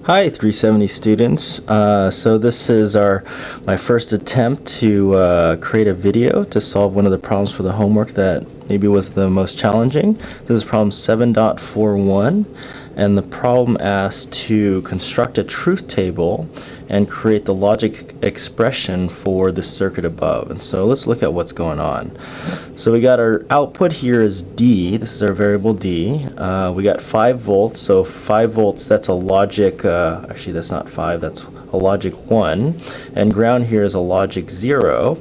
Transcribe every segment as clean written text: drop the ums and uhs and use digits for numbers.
Hi 370 students. So this is my first attempt to create a video to solve one of the problems for the homework that maybe was the most challenging. This is problem 7.41, and the problem asks to construct a truth table and create the logic expression for the circuit above. And so let's look at what's going on. So we got our output here is D. This is our variable D. We got 5 volts. So 5 volts, that's a logic, actually that's not 5, that's a logic 1. And ground here is a logic 0.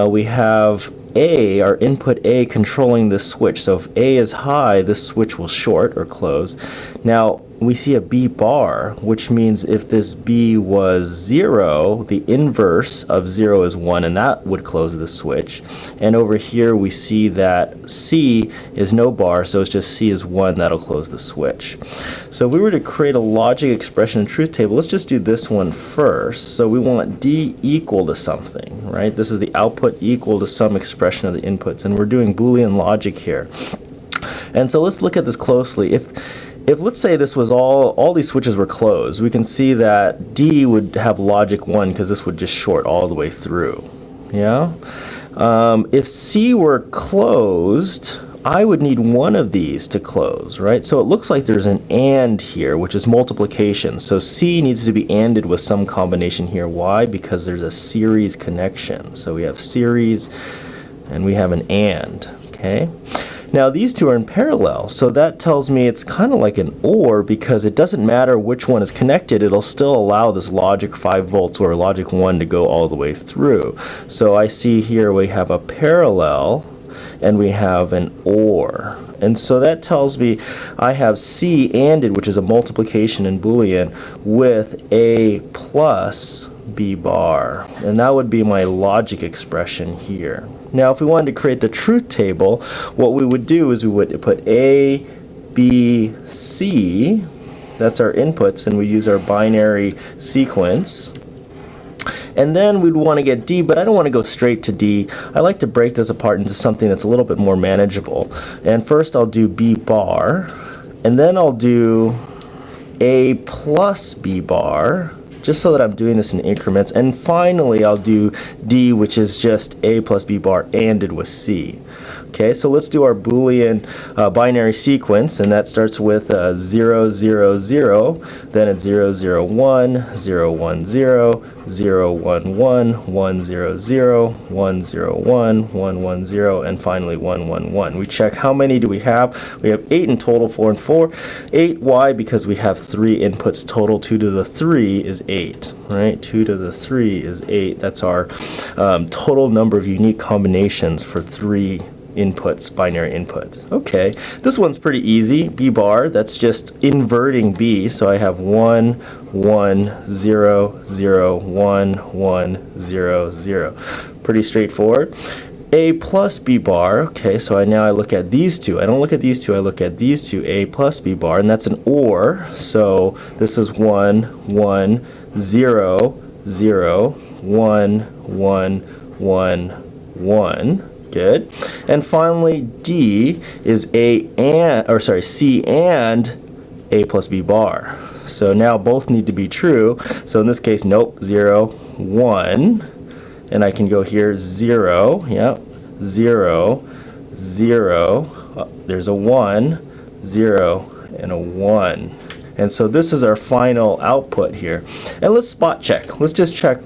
We have A, our input A, controlling this switch. So if A is high, this switch will short or close. Now we see a B bar, which means if this B was 0, the inverse of 0 is 1, and that would close the switch. And over here we see that C is no bar, so it's just C is 1, that'll close the switch. So if we were to create a logic expression and truth table, let's just do this one first. So we want D equal to something, right? This is the output equal to some expression of the inputs, and we're doing Boolean logic here. And so let's look at this closely. If let's say this was all these switches were closed, we can see that D would have logic 1 because this would just short all the way through. Yeah? If C were closed, I would need one of these to close, right? So it looks like there's an AND here, which is multiplication. So C needs to be ANDed with some combination here. Why? Because there's a series connection. So we have series and we have an AND, okay? Now these two are in parallel, so that tells me it's kind of like an OR, because it doesn't matter which one is connected, it'll still allow this logic 5 volts or logic 1 to go all the way through. So I see here we have a parallel and we have an OR. And so that tells me I have C ANDed, which is a multiplication in Boolean, with A plus B bar. And that would be my logic expression here. Now if we wanted to create the truth table, what we would do is we would put A, B, C, that's our inputs, and we use our binary sequence. And then we'd want to get D, but I don't want to go straight to D. I like to break this apart into something that's a little bit more manageable. And first I'll do B bar, and then I'll do A plus B bar, just so that I'm doing this in increments. And finally I'll do D, which is just A plus B bar ANDed with C. Okay, so let's do our Boolean binary sequence, and that starts with 0, 0, 0, then it's 0, 0, 1, 0, 1, 0, 0, 1, 1, 1, 0, 0, 1, 0, 1, 1, 1, 0, and finally 1, 1, 1. We check how many do we have. We have 8 in total, 4 and 4. 8, why? Because we have 3 inputs total. 2 to the 3 is 8, right? 2 to the 3 is 8. That's our total number of unique combinations for 3 inputs, binary inputs. Okay, this one's pretty easy. B bar, that's just inverting B, so I have 1, 1, 0, 0, 1, 1, 0, 0. Pretty straightforward. A plus B bar, okay, so now I look at these two. I don't look at these two, I look at these two, A plus B bar, and that's an OR, so this is 1, 1, 0, 0, 1, 1, 1, 1. Good. And finally D is C and A plus B bar. So now both need to be true. So in this case, nope, 0, 1. And I can go here 0, yep, 0, 0, there's a 1, 0, and a 1. And so this is our final output here. And let's spot check. Let's just check,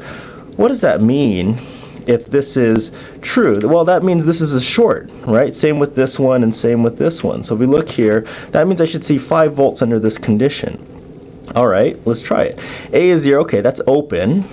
what does that mean if this is true? Well, that means this is a short, right? Same with this one and same with this one. So if we look here, that means I should see 5 volts under this condition. All right, let's try it. A is 0, okay, that's open.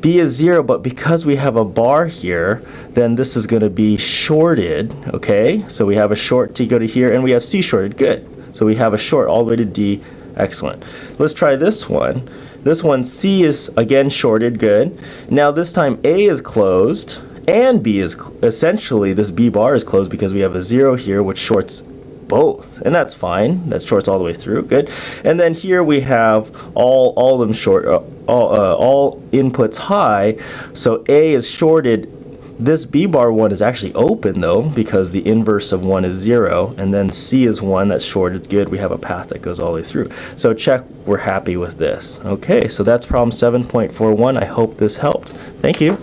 B is 0, but because we have a bar here, then this is going to be shorted, okay? So we have a short to go to here, and we have C shorted, good. So we have a short all the way to D, excellent. Let's try this one. This one, C is again shorted, good. Now this time A is closed, and B is essentially, this B bar is closed because we have a 0 here, which shorts both, and that's fine. That shorts all the way through, good. And then here we have all of them short, all inputs high, so A is shorted This B bar one is actually open though, because the inverse of 1 is 0, and then C is 1, that's shorted. Good, we have a path that goes all the way through. So check, we're happy with this. Okay, so that's problem 7.41. I hope this helped. Thank you.